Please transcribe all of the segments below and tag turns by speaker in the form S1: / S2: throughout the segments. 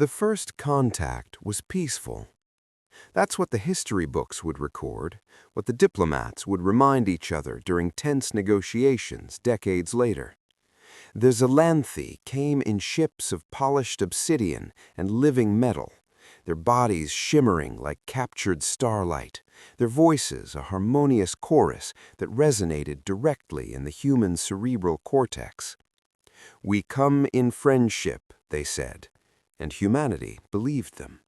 S1: The first contact was peaceful. That's what the history books would record, what the diplomats would remind each other during tense negotiations decades later. The Xylanthi came in ships of polished obsidian and living metal, their bodies shimmering like captured starlight, their voices a harmonious chorus that resonated directly in the human cerebral cortex. "We come in friendship," they said, and humanity believed them.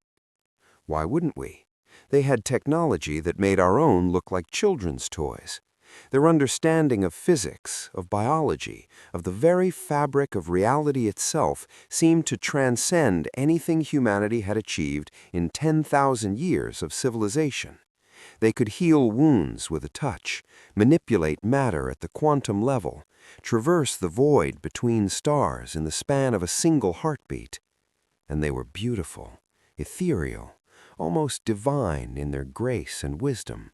S1: Why wouldn't we? They had technology that made our own look like children's toys. Their understanding of physics, of biology, of the very fabric of reality itself seemed to transcend anything humanity had achieved in 10,000 years of civilization. They could heal wounds with a touch, manipulate matter at the quantum level, traverse the void between stars in the span of a single heartbeat. And they were beautiful, ethereal, almost divine in their grace and wisdom.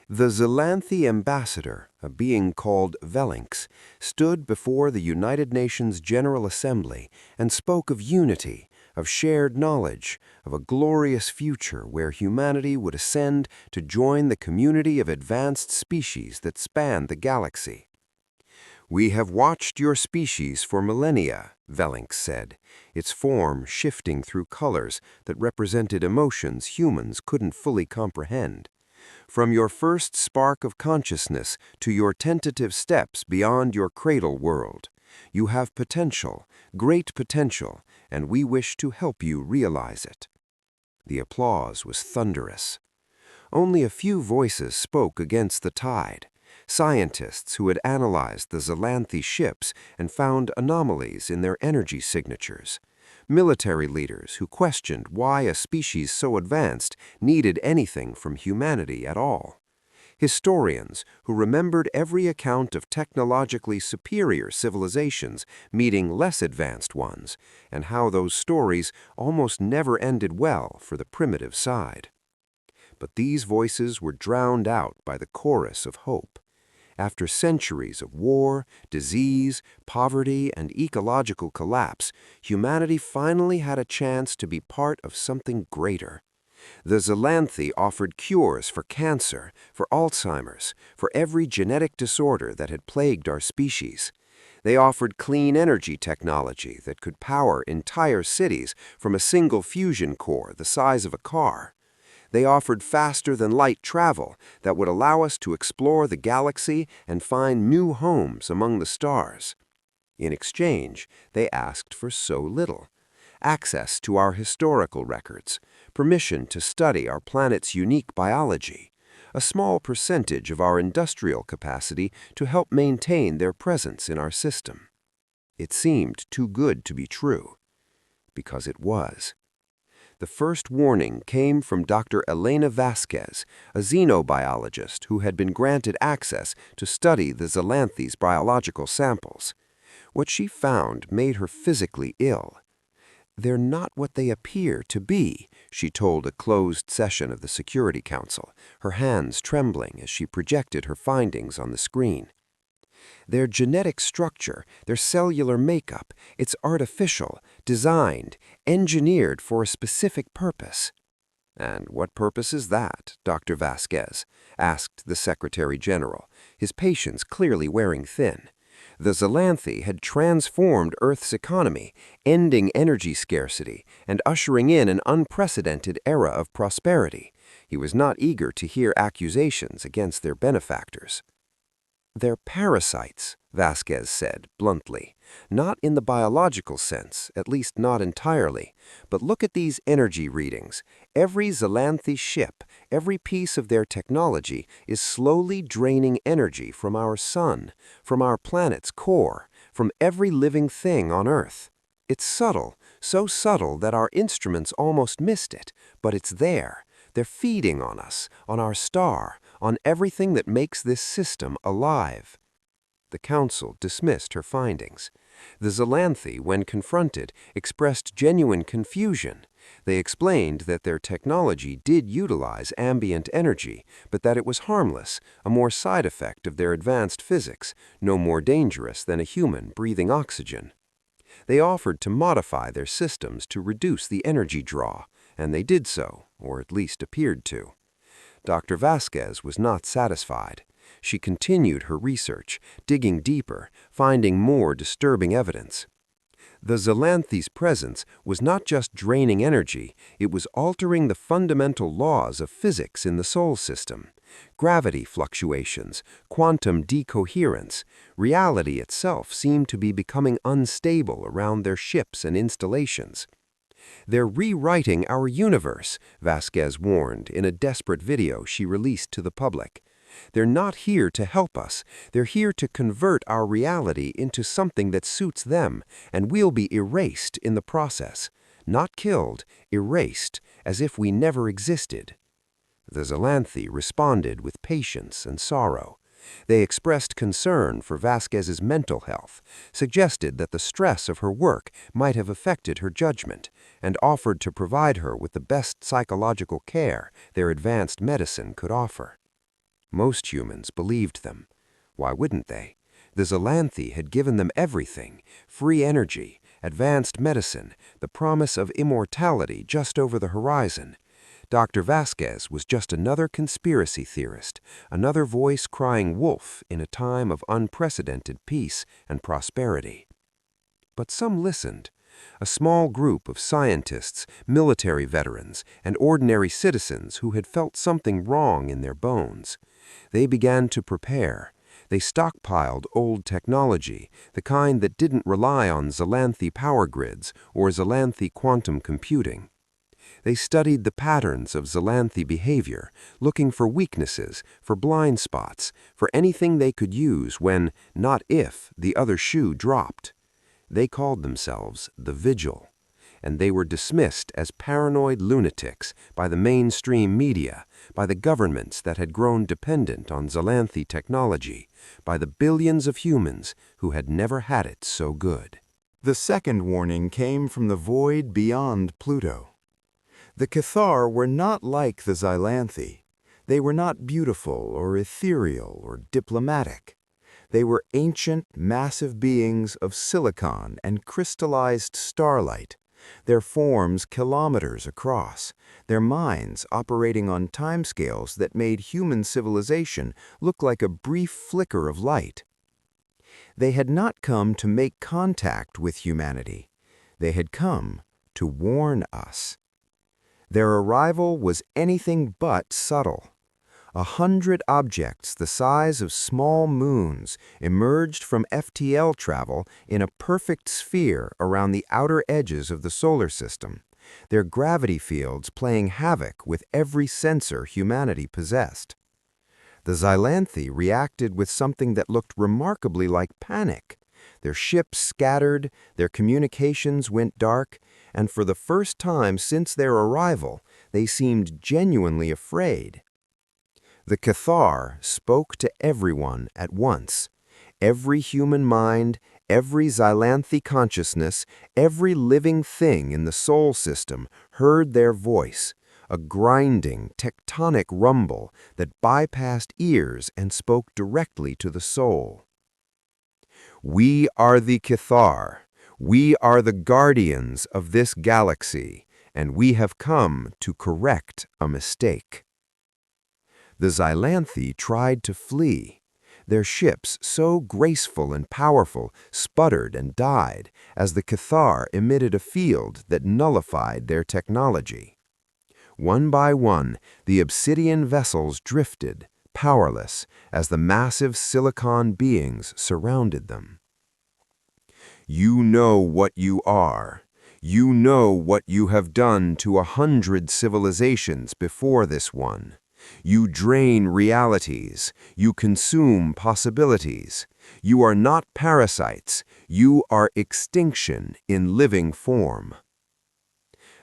S1: The Xylanthi ambassador, a being called Velinx, stood before the United Nations General Assembly and spoke of unity, of shared knowledge, of a glorious future where humanity would ascend to join the community of advanced species that spanned the galaxy. "We have watched your species for millennia," Velinx said, its form shifting through colors that represented emotions humans couldn't fully comprehend. "From your first spark of consciousness to your tentative steps beyond your cradle world, you have potential, great potential, and we wish to help you realize it." The applause was thunderous. Only a few voices spoke against the tide. Scientists who had analyzed the Xylanthi ships and found anomalies in their energy signatures. Military leaders who questioned why a species so advanced needed anything from humanity at all. Historians who remembered every account of technologically superior civilizations meeting less advanced ones, and how those stories almost never ended well for the primitive side. But these voices were drowned out by the chorus of hope. After centuries of war, disease, poverty, and ecological collapse, humanity finally had a chance to be part of something greater. The Xylanthi offered cures for cancer, for Alzheimer's, for every genetic disorder that had plagued our species. They offered clean energy technology that could power entire cities from a single fusion core the size of a car. They offered faster-than-light travel that would allow us to explore the galaxy and find new homes among the stars. In exchange, they asked for so little: access to our historical records, permission to study our planet's unique biology, a small percentage of our industrial capacity to help maintain their presence in our system. It seemed too good to be true, because it was. The first warning came from Dr. Elena Vasquez, a xenobiologist who had been granted access to study the Xylanthi's biological samples. What she found made her physically ill. "They're not what they appear to be," she told a closed session of the Security Council, her hands trembling as she projected her findings on the screen. "Their genetic structure, their cellular makeup, it's artificial, designed, engineered for a specific purpose." "And what purpose is that, Dr. Vasquez?" asked the Secretary General, his patience clearly wearing thin. The Xylanthi had transformed Earth's economy, ending energy scarcity and ushering in an unprecedented era of prosperity. He was not eager to hear accusations against their benefactors. "They're parasites," Vasquez said bluntly. "Not in the biological sense, at least not entirely. But look at these energy readings. Every Xylanthi ship, every piece of their technology is slowly draining energy from our sun, from our planet's core, from every living thing on Earth. It's subtle, so subtle that our instruments almost missed it, but it's there. They're feeding on us, on our star, on everything that makes this system alive." The Council dismissed her findings. The Xylanthi, when confronted, expressed genuine confusion. They explained that their technology did utilize ambient energy, but that it was harmless, a mere side effect of their advanced physics, no more dangerous than a human breathing oxygen. They offered to modify their systems to reduce the energy draw, and they did so, or at least appeared to. Dr. Vasquez was not satisfied. She continued her research, digging deeper, finding more disturbing evidence. The Xylanthi's presence was not just draining energy, it was altering the fundamental laws of physics in the Sol system. Gravity fluctuations, quantum decoherence, reality itself seemed to be becoming unstable around their ships and installations. "They're rewriting our universe," Vasquez warned in a desperate video she released to the public. "They're not here to help us. They're here to convert our reality into something that suits them, and we'll be erased in the process. Not killed, erased, as if we never existed." The Xylanthi responded with patience and sorrow. They expressed concern for Vasquez's mental health, suggested that the stress of her work might have affected her judgment, and offered to provide her with the best psychological care their advanced medicine could offer. Most humans believed them. Why wouldn't they? The Xylanthi had given them everything: free energy, advanced medicine, the promise of immortality just over the horizon. Dr. Vasquez was just another conspiracy theorist, another voice crying wolf in a time of unprecedented peace and prosperity. But some listened. A small group of scientists, military veterans, and ordinary citizens who had felt something wrong in their bones. They began to prepare. They stockpiled old technology, the kind that didn't rely on Xylanthi power grids or Xylanthi quantum computing. They studied the patterns of Xylanthi behavior, looking for weaknesses, for blind spots, for anything they could use when, not if, the other shoe dropped. They called themselves the Vigil, and they were dismissed as paranoid lunatics by the mainstream media, by the governments that had grown dependent on Xylanthi technology, by the billions of humans who had never had it so good.
S2: The second warning came from the void beyond Pluto. The Cathar were not like the Xylanthi. They were not beautiful or ethereal or diplomatic. They were ancient, massive beings of silicon and crystallized starlight, their forms kilometers across, their minds operating on timescales that made human civilization look like a brief flicker of light. They had not come to make contact with humanity. They had come to warn us. Their arrival was anything but subtle. 100 objects the size of small moons emerged from FTL travel in a perfect sphere around the outer edges of the solar system, their gravity fields playing havoc with every sensor humanity possessed. The Xylanthi reacted with something that looked remarkably like panic. Their ships scattered, their communications went dark, and for the first time since their arrival, they seemed genuinely afraid. The Cathar spoke to everyone at once. Every human mind, every Xylanthi consciousness, every living thing in the Sol system heard their voice, a grinding, tectonic rumble that bypassed ears and spoke directly to the soul. "We are the Cathar. We are the guardians of this galaxy, and we have come to correct a mistake." The Xylanthi tried to flee. Their ships, so graceful and powerful, sputtered and died as the Cathar emitted a field that nullified their technology. One by one, the obsidian vessels drifted, powerless, as the massive silicon beings surrounded them. "You know what you are. You know what you have done to 100 civilizations before this one. You drain realities. You consume possibilities. You are not parasites. You are extinction in living form."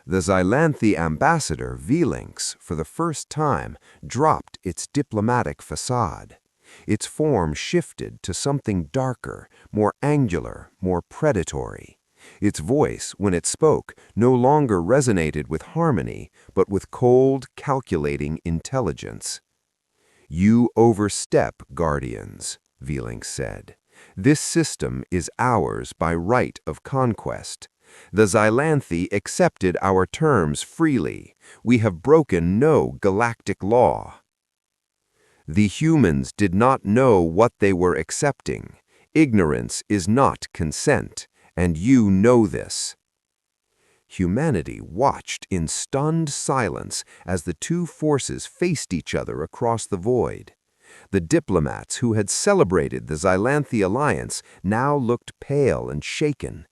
S2: The Xylanthi ambassador, Xylanthi, for the first time, dropped its diplomatic facade. Its form shifted to something darker, more angular, more predatory. Its voice, when it spoke, no longer resonated with harmony, but with cold, calculating intelligence. "You overstep, Guardians," Xylanthi said.
S1: This system is ours by right of conquest. The Xylanthi accepted our terms freely. We have broken no galactic law. The humans did not know what they were accepting. Ignorance is not consent, and you know this. Humanity watched in stunned silence as the two forces faced each other across the void. The diplomats who had celebrated the Xylanthi alliance now looked pale and shaken.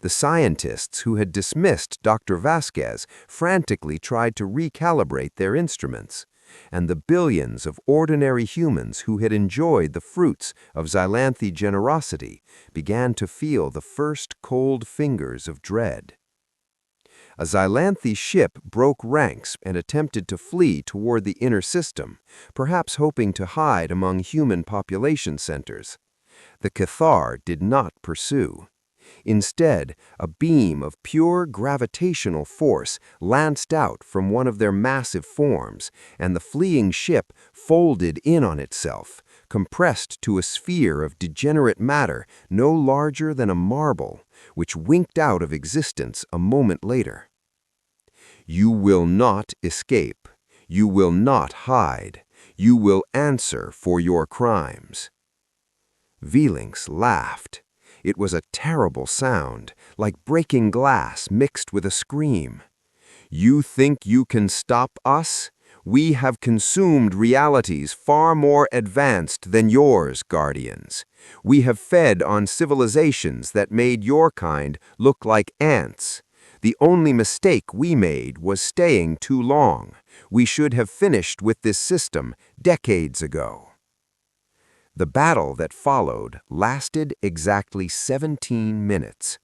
S1: The scientists who had dismissed Dr. Vasquez frantically tried to recalibrate their instruments. And the billions of ordinary humans who had enjoyed the fruits of Xylanthi generosity began to feel the first cold fingers of dread. A Xylanthi ship broke ranks and attempted to flee toward the inner system, perhaps hoping to hide among human population centers. The Cathar did not pursue. Instead, a beam of pure gravitational force lanced out from one of their massive forms, and the fleeing ship folded in on itself, compressed to a sphere of degenerate matter no larger than a marble, which winked out of existence a moment later. You will not escape. You will not hide. You will answer for your crimes. Xylanthi laughed. It was a terrible sound, like breaking glass mixed with a scream. You think you can stop us? We have consumed realities far more advanced than yours, Guardians. We have fed on civilizations that made your kind look like ants. The only mistake we made was staying too long. We should have finished with this system decades ago. The battle that followed lasted exactly 17 minutes.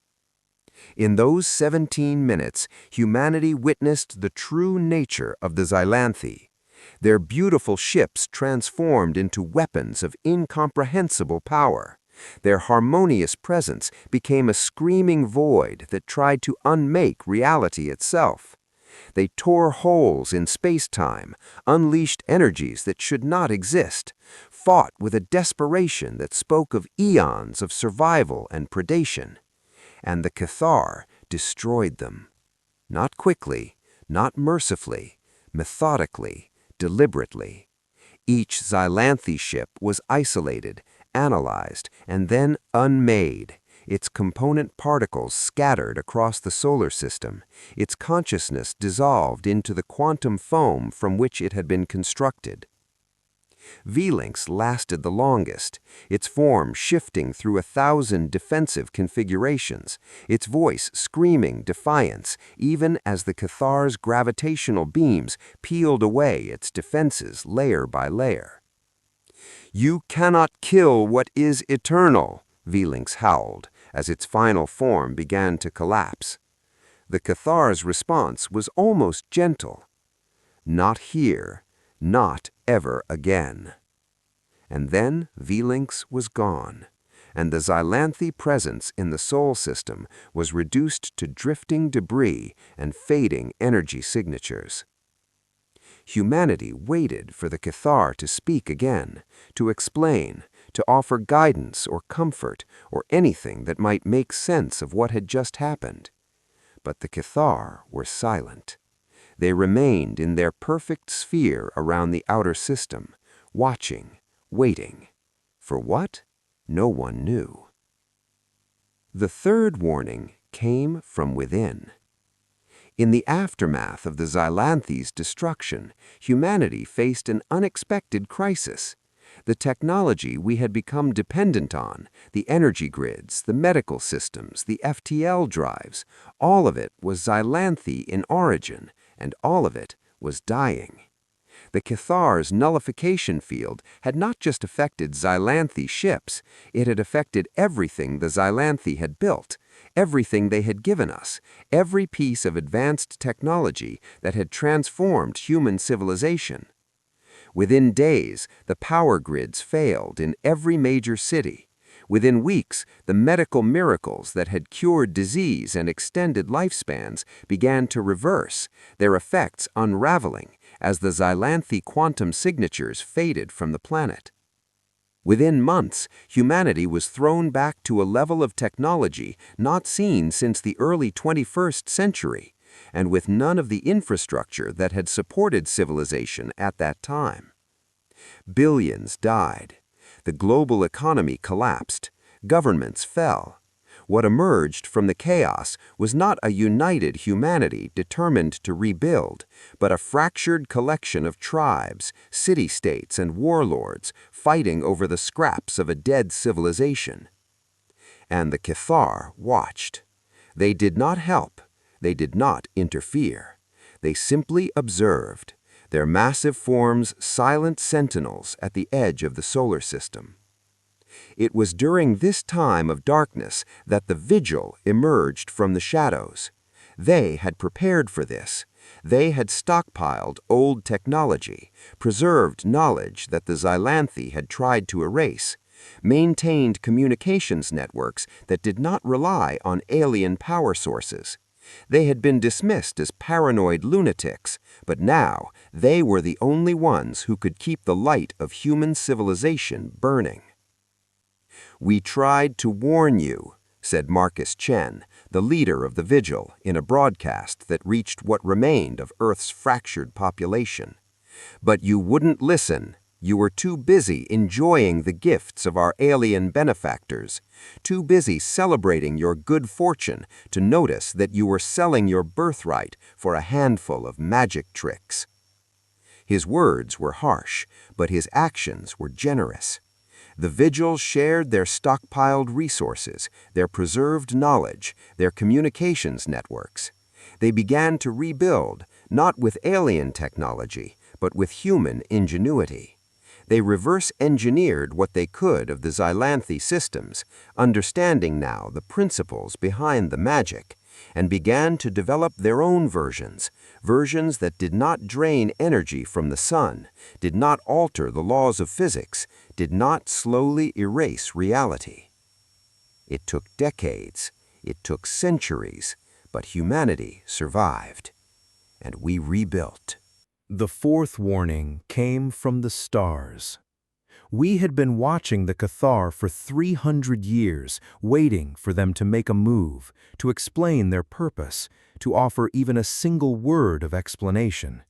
S1: In those 17 minutes, humanity witnessed the true nature of the Xylanthi. Their beautiful ships transformed into weapons of incomprehensible power. Their harmonious presence became a screaming void that tried to unmake reality itself. They tore holes in space-time, unleashed energies that should not exist, fought with a desperation that spoke of eons of survival and predation. And the Cathar destroyed them. Not quickly, not mercifully, methodically, deliberately. Each Xylanthi ship was isolated, analyzed, and then unmade, its component particles scattered across the solar system, its consciousness dissolved into the quantum foam from which it had been constructed. Xylanthi lasted the longest, its form shifting through 1,000 defensive configurations, its voice screaming defiance even as the Cathar's gravitational beams peeled away its defenses layer by layer. You cannot kill what is eternal, Xylanthi howled, as its final form began to collapse. The Cathar's response was almost gentle. Not here, not ever again. And then Xylanthi was gone, and the Xylanthi presence in the Sol system was reduced to drifting debris and fading energy signatures. Humanity waited for the Cathar to speak again, to explain, to offer guidance or comfort or anything that might make sense of what had just happened. But the Cathar were silent. They remained in their perfect sphere around the outer system, watching, waiting. For what? No one knew. The third warning came from within. In the aftermath of the Xylanthi's destruction, humanity faced an unexpected crisis. The technology we had become dependent on, the energy grids, the medical systems, the FTL drives, all of it was Xylanthi in origin, and all of it was dying. The Cathar's nullification field had not just affected Xylanthi ships, it had affected everything the Xylanthi had built, everything they had given us, every piece of advanced technology that had transformed human civilization. Within days, the power grids failed in every major city. Within weeks, the medical miracles that had cured disease and extended lifespans began to reverse, their effects unraveling as the Xylanthi quantum signatures faded from the planet. Within months, humanity was thrown back to a level of technology not seen since the early 21st century, and with none of the infrastructure that had supported civilization at that time. Billions died. The global economy collapsed. Governments fell. What emerged from the chaos was not a united humanity determined to rebuild, but a fractured collection of tribes, city-states, and warlords fighting over the scraps of a dead civilization. And the Cathar watched. They did not help. They did not interfere. They simply observed, their massive forms silent sentinels at the edge of the solar system. It was during this time of darkness that the Vigil emerged from the shadows. They had prepared for this. They had stockpiled old technology, preserved knowledge that the Xylanthi had tried to erase, maintained communications networks that did not rely on alien power sources. They had been dismissed as paranoid lunatics, but now they were the only ones who could keep the light of human civilization burning. "We tried to warn you," said Marcus Chen, the leader of the Vigil, in a broadcast that reached what remained of Earth's fractured population. "But you wouldn't listen. You were too busy enjoying the gifts of our alien benefactors, too busy celebrating your good fortune to notice that you were selling your birthright for a handful of magic tricks." His words were harsh, but his actions were generous. The Vigil shared their stockpiled resources, their preserved knowledge, their communications networks. They began to rebuild, not with alien technology, but with human ingenuity. They reverse-engineered what they could of the Xylanthi systems, understanding now the principles behind the magic, and began to develop their own versions that did not drain energy from the sun, did not alter the laws of physics, did not slowly erase reality. It took decades, it took centuries, but humanity survived, and we rebuilt.
S2: The fourth warning came from the stars. We had been watching the Cathar for 300 years, waiting for them to make a move, to explain their purpose, to offer even a single word of explanation.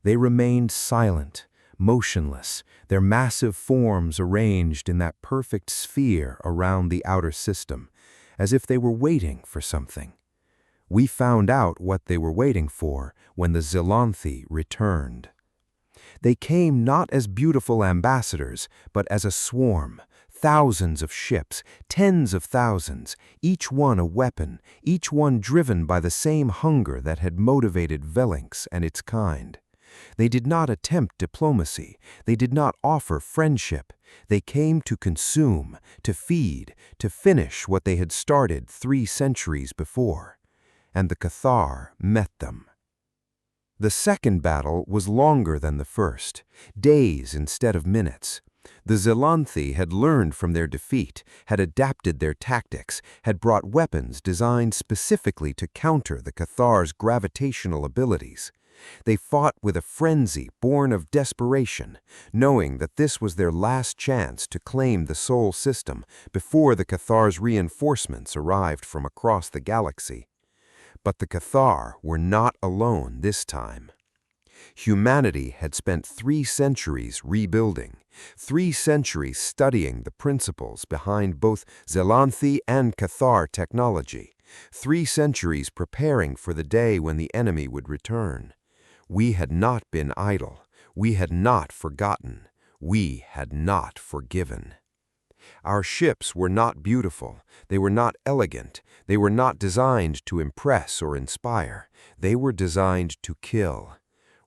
S2: They remained silent, motionless, their massive forms arranged in that perfect sphere around the outer system, as if they were waiting for something. We found out what they were waiting for when the Xylanthi returned. They came not as beautiful ambassadors, but as a swarm, thousands of ships, tens of thousands, each one a weapon, each one driven by the same hunger that had motivated Velinx and its kind. They did not attempt diplomacy. They did not offer friendship. They came to consume, to feed, to finish what they had started 3 centuries before. And the Cathar met them. The second battle was longer than the first, days instead of minutes. The Xylanthi had learned from their defeat, had adapted their tactics, had brought weapons designed specifically to counter the Cathar's gravitational abilities. They fought with a frenzy born of desperation, knowing that this was their last chance to claim the Sol system before the Cathar's reinforcements arrived from across the galaxy. But the Cathar were not alone this time. Humanity had spent 3 centuries rebuilding, 3 centuries studying the principles behind both Xylanthi and Cathar technology, 3 centuries preparing for the day when the enemy would return. We had not been idle. We had not forgotten. We had not forgiven. Our ships were not beautiful. They were not elegant. They were not designed to impress or inspire. They were designed to kill.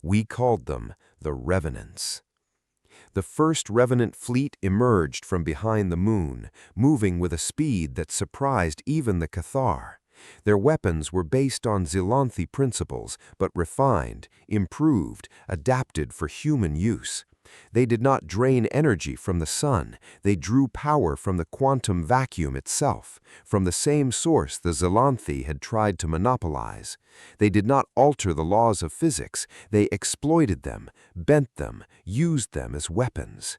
S2: We called them the Revenants. The first Revenant fleet emerged from behind the moon, moving with a speed that surprised even the Cathar. Their weapons were based on Xylanthi principles, but refined, improved, adapted for human use. They did not drain energy from the sun. They drew power from the quantum vacuum itself, from the same source the Xylanthi had tried to monopolize. They did not alter the laws of physics. They exploited them, bent them, used them as weapons.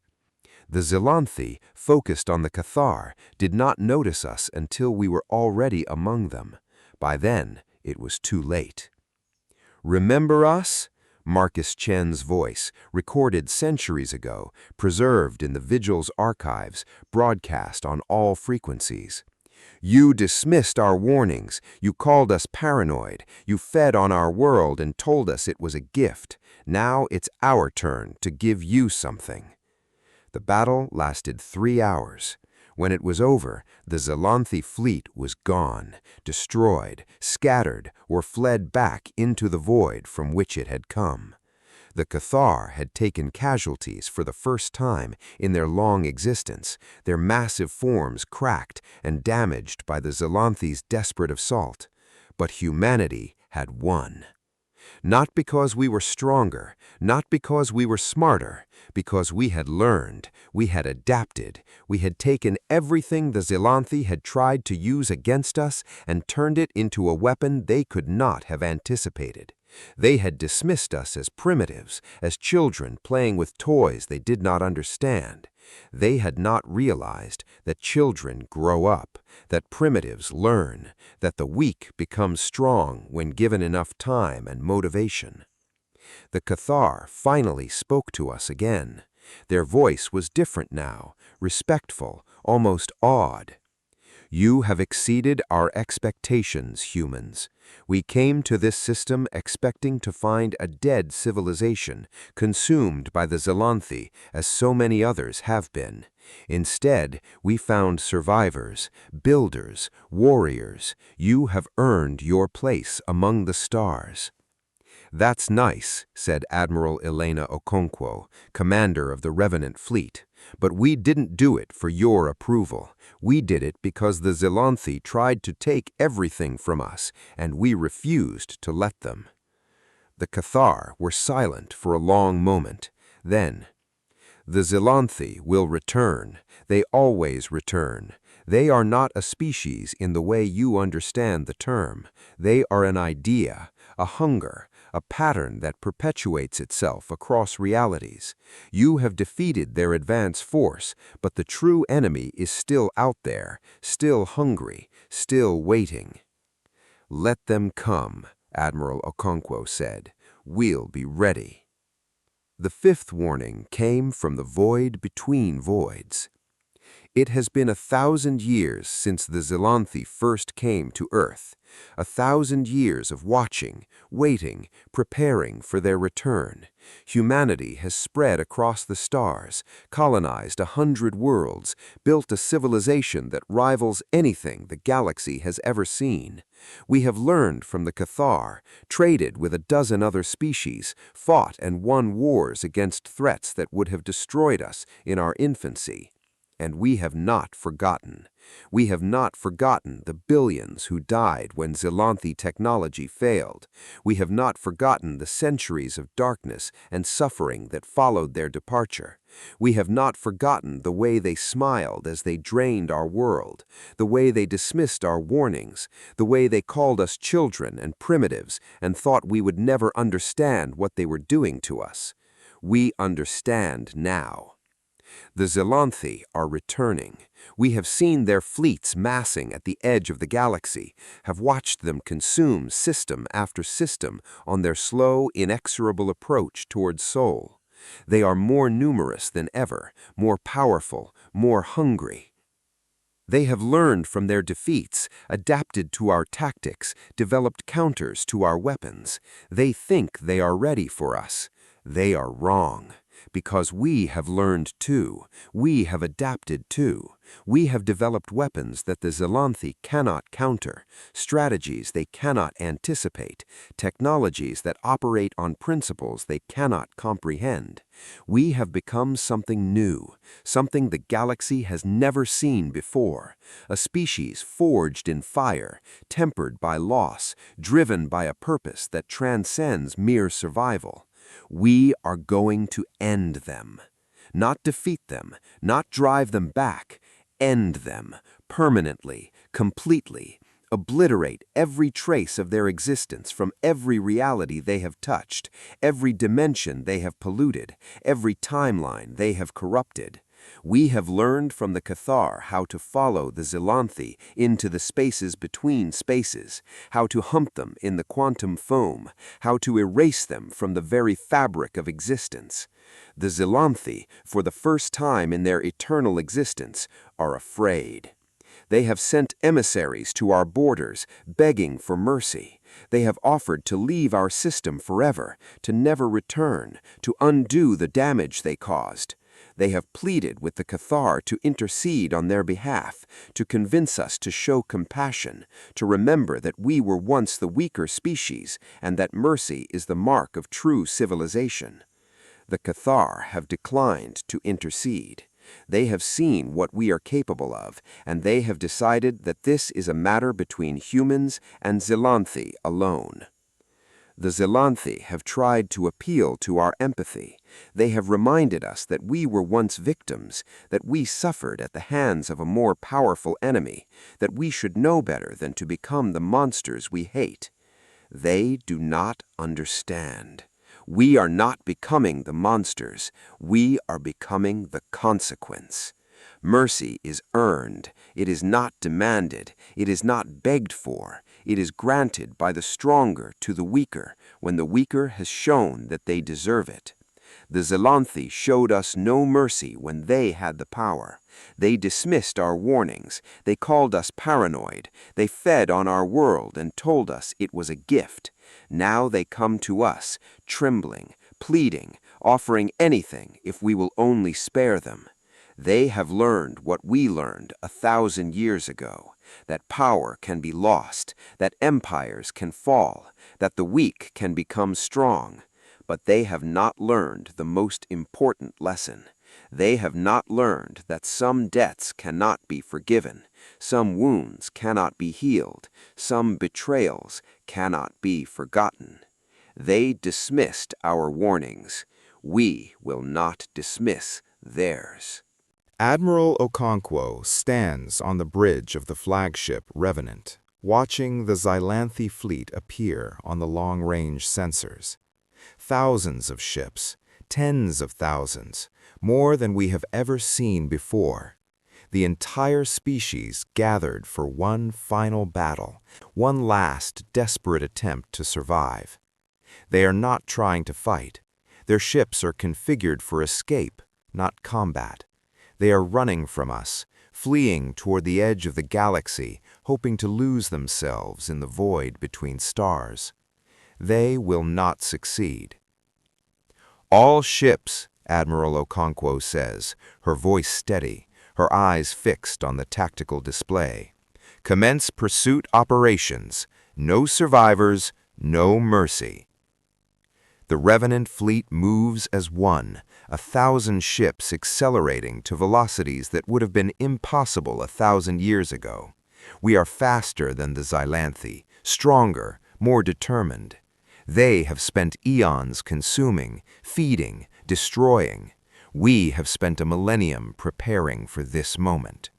S1: The Xylanthi, focused on the Cathar, did not notice us until we were already among them. By then, it was too late. "Remember us?" Marcus Chen's voice, recorded centuries ago, preserved in the Vigil's archives, broadcast on all frequencies. "You dismissed our warnings, you called us paranoid, you fed on our world and told us it was a gift. Now it's our turn to give you something." The battle lasted 3 hours. When it was over, the Xylanthi fleet was gone, destroyed, scattered, or fled back into the void from which it had come. The Cathar had taken casualties for the first time in their long existence, their massive forms cracked and damaged by the Xylanthi's desperate assault. But humanity had won. Not because we were stronger, not because we were smarter, because we had learned, we had adapted, we had taken everything the Xylanthi had tried to use against us and turned it into a weapon they could not have anticipated. They had dismissed us as primitives, as children playing with toys they did not understand. They had not realized that children grow up, that primitives learn, that the weak become strong when given enough time and motivation. The Cathar finally spoke to us again. Their voice was different now, respectful, almost awed. "You have exceeded our expectations, humans. We came to this system expecting to find a dead civilization, consumed by the Xylanthi, as so many others have been. Instead, we found survivors, builders, warriors. You have earned your place among the stars." "That's nice," said Admiral Elena Okonkwo, commander of the Revenant Fleet. "But we didn't do it for your approval. We did it because the Xylanthi tried to take everything from us, and we refused to let them." The Cathar were silent for a long moment. Then, "The Xylanthi will return. They always return. They are not a species in the way you understand the term. They are an idea, a hunger, a pattern that perpetuates itself across realities. You have defeated their advance force, but the true enemy is still out there, still hungry, still waiting." "Let them come," Admiral Okonkwo said. "We'll be ready." The fifth warning came from the void between voids. "It has been 1,000 years since the Xylanthi first came to Earth. 1,000 years of watching, waiting, preparing for their return. Humanity has spread across the stars, colonized 100 worlds, built a civilization that rivals anything the galaxy has ever seen. We have learned from the Cathar, traded with a dozen other species, fought and won wars against threats that would have destroyed us in our infancy. And we have not forgotten. We have not forgotten the billions who died when Xylanthi technology failed. We have not forgotten the centuries of darkness and suffering that followed their departure. We have not forgotten the way they smiled as they drained our world, the way they dismissed our warnings, the way they called us children and primitives and thought we would never understand what they were doing to us. We understand now. The Xylanthi are returning. We have seen their fleets massing at the edge of the galaxy, have watched them consume system after system on their slow, inexorable approach towards Sol. They are more numerous than ever, more powerful, more hungry. They have learned from their defeats, adapted to our tactics, developed counters to our weapons. They think they are ready for us. They are wrong. Because we have learned too. We have adapted too. We have developed weapons that the Xylanthi cannot counter, strategies they cannot anticipate, technologies that operate on principles they cannot comprehend. We have become something new, something the galaxy has never seen before, a species forged in fire, tempered by loss, driven by a purpose that transcends mere survival. We are going to end them. Not defeat them, not drive them back. End them, permanently, completely. Obliterate every trace of their existence from every reality they have touched, every dimension they have polluted, every timeline they have corrupted. We have learned from the Cathar how to follow the Xylanthi into the spaces between spaces, how to hump them in the quantum foam, how to erase them from the very fabric of existence. The Xylanthi, for the first time in their eternal existence, are afraid. They have sent emissaries to our borders, begging for mercy. They have offered to leave our system forever, to never return, to undo the damage they caused. They have pleaded with the Cathar to intercede on their behalf, to convince us to show compassion, to remember that we were once the weaker species, and that mercy is the mark of true civilization. The Cathar have declined to intercede. They have seen what we are capable of, and they have decided that this is a matter between humans and Xylanthi alone. The Xylanthi have tried to appeal to our empathy. They have reminded us that we were once victims, that we suffered at the hands of a more powerful enemy, that we should know better than to become the monsters we hate. They do not understand. We are not becoming the monsters. We are becoming the consequence. Mercy is earned. It is not demanded. It is not begged for. It is granted by the stronger to the weaker when the weaker has shown that they deserve it. The Xylanthi showed us no mercy when they had the power. They dismissed our warnings. They called us paranoid. They fed on our world and told us it was a gift. Now they come to us, trembling, pleading, offering anything if we will only spare them. They have learned what we learned 1,000 years ago, that power can be lost, that empires can fall, that the weak can become strong. But they have not learned the most important lesson. They have not learned that some debts cannot be forgiven, some wounds cannot be healed, some betrayals cannot be forgotten. They dismissed our warnings. We will not dismiss theirs.
S2: Admiral Okonkwo stands on the bridge of the flagship Revenant, watching the Xylanthi fleet appear on the long-range sensors. Thousands of ships, tens of thousands, more than we have ever seen before. The entire species gathered for one final battle, one last desperate attempt to survive. They are not trying to fight. Their ships are configured for escape, not combat. They are running from us, fleeing toward the edge of the galaxy, hoping to lose themselves in the void between stars. They will not succeed. All ships, Admiral Okonkwo says, her voice steady, her eyes fixed on the tactical display. Commence pursuit operations. No survivors, no mercy. The Revenant fleet moves as one, 1,000 ships accelerating to velocities that would have been impossible 1,000 years ago. We are faster than the Xylanthi, stronger, more determined. They have spent eons consuming, feeding, destroying. We have spent a millennium preparing for this moment.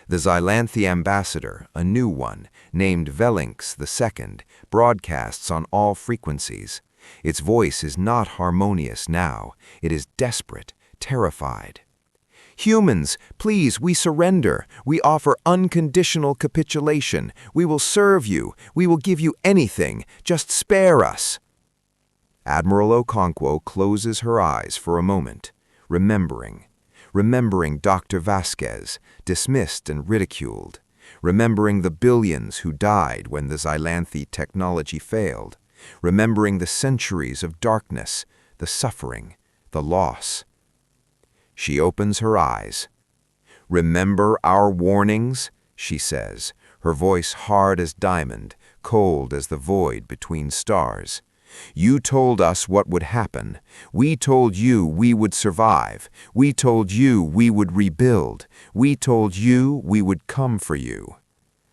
S2: The Xylanthi ambassador, a new one, named Velinx II, broadcasts on all frequencies. Its voice is not harmonious now. It is desperate, terrified. Humans, please, we surrender. We offer unconditional capitulation. We will serve you. We will give you anything. Just spare us. Admiral Okonkwo closes her eyes for a moment, remembering Dr. Vasquez, dismissed and ridiculed, remembering the billions who died when the Xylanthi technology failed, remembering the centuries of darkness, the suffering, the loss. She opens her eyes. "Remember our warnings?" she says, her voice hard as diamond, cold as the void between stars. "You told us what would happen. We told you we would survive. We told you we would rebuild. We told you we would come for you."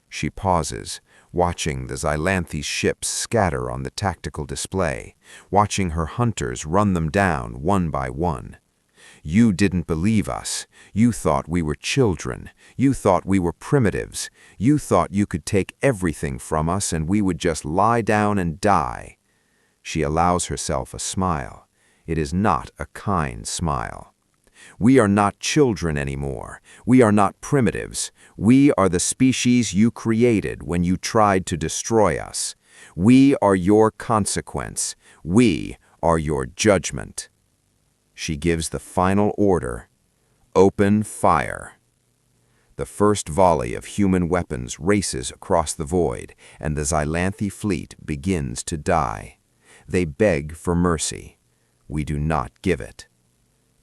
S2: She pauses, watching the Xylanthi's ships scatter on the tactical display, watching her hunters run them down one by one. "You didn't believe us. You thought we were children. You thought we were primitives. You thought you could take everything from us and we would just lie down and die." She allows herself a smile. It is not a kind smile.
S1: We are not children anymore. We are not primitives. We are the species you created when you tried to destroy us. We are your consequence. We are your judgment." She gives the final order: "Open fire." The first volley of human weapons races across the void, and the Xylanthi fleet begins to die. They beg for mercy. We do not give it.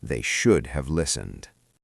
S1: They should have listened.